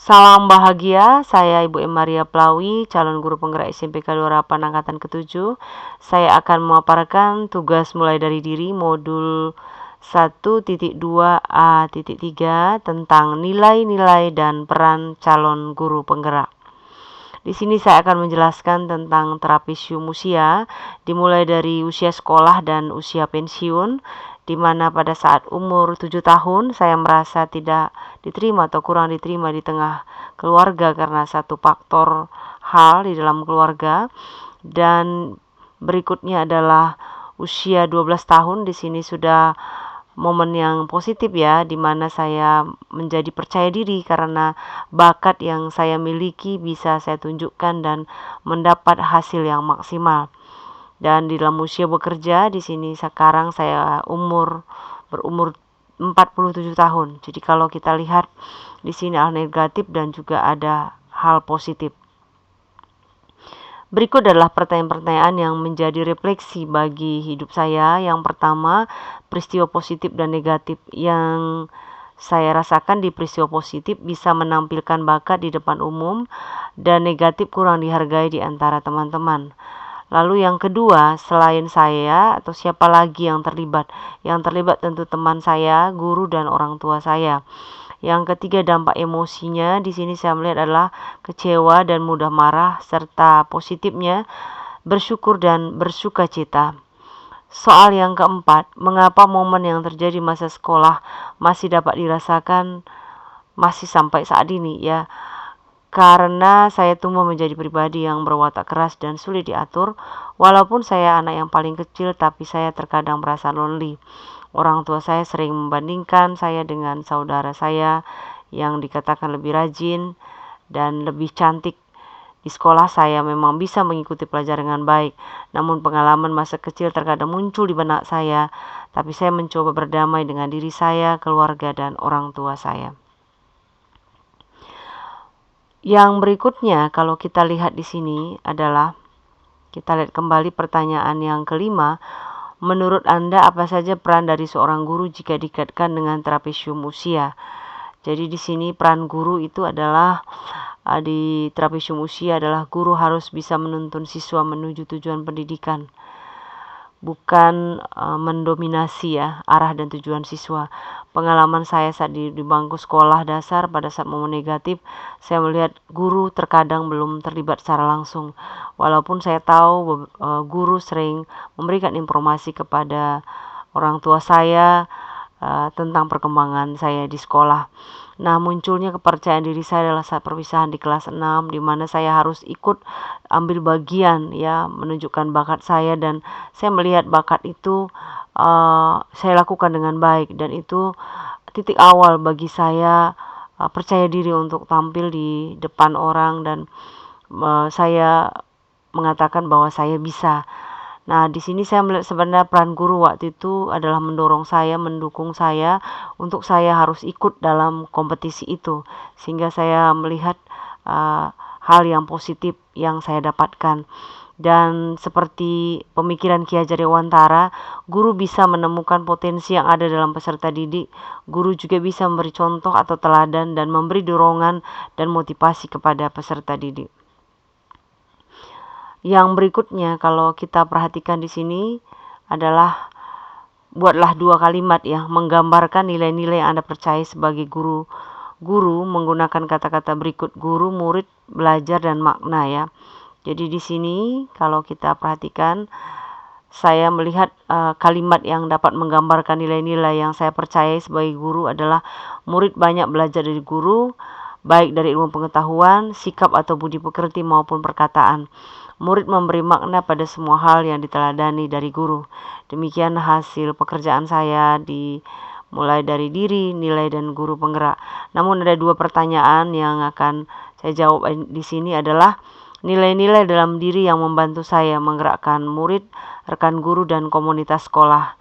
Salam bahagia, saya Ibu M. Maria Plawi, calon guru penggerak SMPK Dorapan Angkatan ke-7. Saya akan memaparkan tugas mulai dari diri modul 1.2a.3 tentang nilai-nilai dan peran calon guru penggerak. Di sini saya akan menjelaskan tentang terapi usia, dimulai dari usia sekolah dan usia pensiun, di mana pada saat umur 7 tahun saya merasa tidak diterima atau kurang diterima di tengah keluarga karena satu faktor hal di dalam keluarga. Dan berikutnya adalah usia 12 tahun, di sini sudah momen yang positif ya, di mana saya menjadi percaya diri karena bakat yang saya miliki bisa saya tunjukkan dan mendapat hasil yang maksimal. Dan di dalam usia bekerja, di sini sekarang saya berumur 47 tahun. Jadi kalau kita lihat di sini hal negatif dan juga ada hal positif. Berikut adalah pertanyaan-pertanyaan yang menjadi refleksi bagi hidup saya. Yang pertama, peristiwa positif dan negatif. Yang saya rasakan di peristiwa positif bisa menampilkan bakat di depan umum dan negatif kurang dihargai di antara teman-teman. Lalu yang kedua, selain saya atau siapa lagi yang terlibat? Yang terlibat tentu teman saya, guru, dan orang tua saya. Yang ketiga, dampak emosinya. Di sini saya melihat adalah kecewa dan mudah marah, serta positifnya bersyukur dan bersuka cita. Soal yang keempat, mengapa momen yang terjadi masa sekolah masih dapat dirasakan masih sampai saat ini ya? Karena saya tumbuh menjadi pribadi yang berwatak keras dan sulit diatur. Walaupun saya anak yang paling kecil, tapi saya terkadang merasa lonely. Orang tua saya sering membandingkan saya dengan saudara saya yang dikatakan lebih rajin dan lebih cantik. Di sekolah saya memang bisa mengikuti pelajaran dengan baik, namun pengalaman masa kecil terkadang muncul di benak saya, tapi saya mencoba berdamai dengan diri saya, keluarga, dan orang tua saya. Yang berikutnya, kalau kita lihat di sini adalah, kita lihat kembali pertanyaan yang kelima. Menurut Anda, apa saja peran dari seorang guru jika dikaitkan dengan terapi usia? Jadi di sini peran guru itu adalah di terapi usia adalah guru harus bisa menuntun siswa menuju tujuan pendidikan, bukan mendominasi ya arah dan tujuan siswa. Pengalaman saya saat di bangku sekolah dasar pada saat momen negatif, saya melihat guru terkadang belum terlibat secara langsung. Walaupun saya tahu guru sering memberikan informasi kepada orang tua saya tentang perkembangan saya di sekolah. Nah, munculnya kepercayaan diri saya adalah saat perpisahan di kelas 6, di mana saya harus ikut ambil bagian ya, menunjukkan bakat saya, dan saya melihat bakat itu saya lakukan dengan baik, dan itu titik awal bagi saya percaya diri untuk tampil di depan orang, dan saya mengatakan bahwa saya bisa. Nah, di sini saya melihat sebenarnya peran guru waktu itu adalah mendorong saya, mendukung saya untuk saya harus ikut dalam kompetisi itu, sehingga saya melihat hal yang positif yang saya dapatkan. Dan seperti pemikiran Ki Hajar Dewantara, guru bisa menemukan potensi yang ada dalam peserta didik. Guru juga bisa memberi contoh atau teladan dan memberi dorongan dan motivasi kepada peserta didik. Yang berikutnya, kalau kita perhatikan di sini adalah buatlah 2 kalimat ya, menggambarkan nilai-nilai yang Anda percaya sebagai guru. Guru menggunakan kata-kata berikut: guru, murid, belajar, dan makna ya. Jadi di sini kalau kita perhatikan, saya melihat kalimat yang dapat menggambarkan nilai-nilai yang saya percaya sebagai guru adalah: murid banyak belajar dari guru, baik dari ilmu pengetahuan, sikap atau budi pekerti maupun perkataan. Murid memberi makna pada semua hal yang diteladani dari guru. Demikian hasil pekerjaan saya mulai dari diri, nilai, dan guru penggerak. Namun ada 2 pertanyaan yang akan saya jawab di sini adalah nilai-nilai dalam diri yang membantu saya menggerakkan murid, rekan guru, dan komunitas sekolah.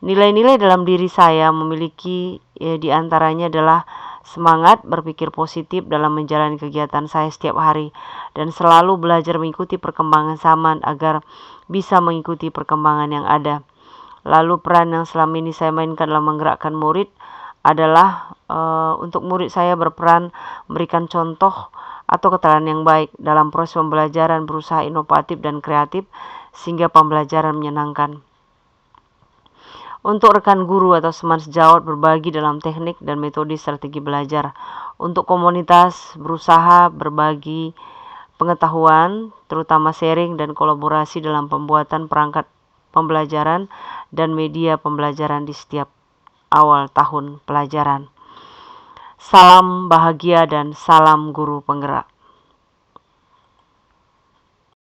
Nilai-nilai dalam diri saya memiliki di antaranya adalah semangat berpikir positif dalam menjalani kegiatan saya setiap hari, dan selalu belajar mengikuti perkembangan zaman agar bisa mengikuti perkembangan yang ada. Lalu peran yang selama ini saya mainkan dalam menggerakkan murid adalah untuk murid saya berperan memberikan contoh atau keterangan yang baik dalam proses pembelajaran, berusaha inovatif dan kreatif sehingga pembelajaran menyenangkan. Untuk rekan guru atau teman sejawat, berbagi dalam teknik dan metode strategi belajar. Untuk komunitas, berusaha berbagi pengetahuan, terutama sharing dan kolaborasi dalam pembuatan perangkat pembelajaran dan media pembelajaran di setiap awal tahun pelajaran. Salam bahagia dan salam guru penggerak.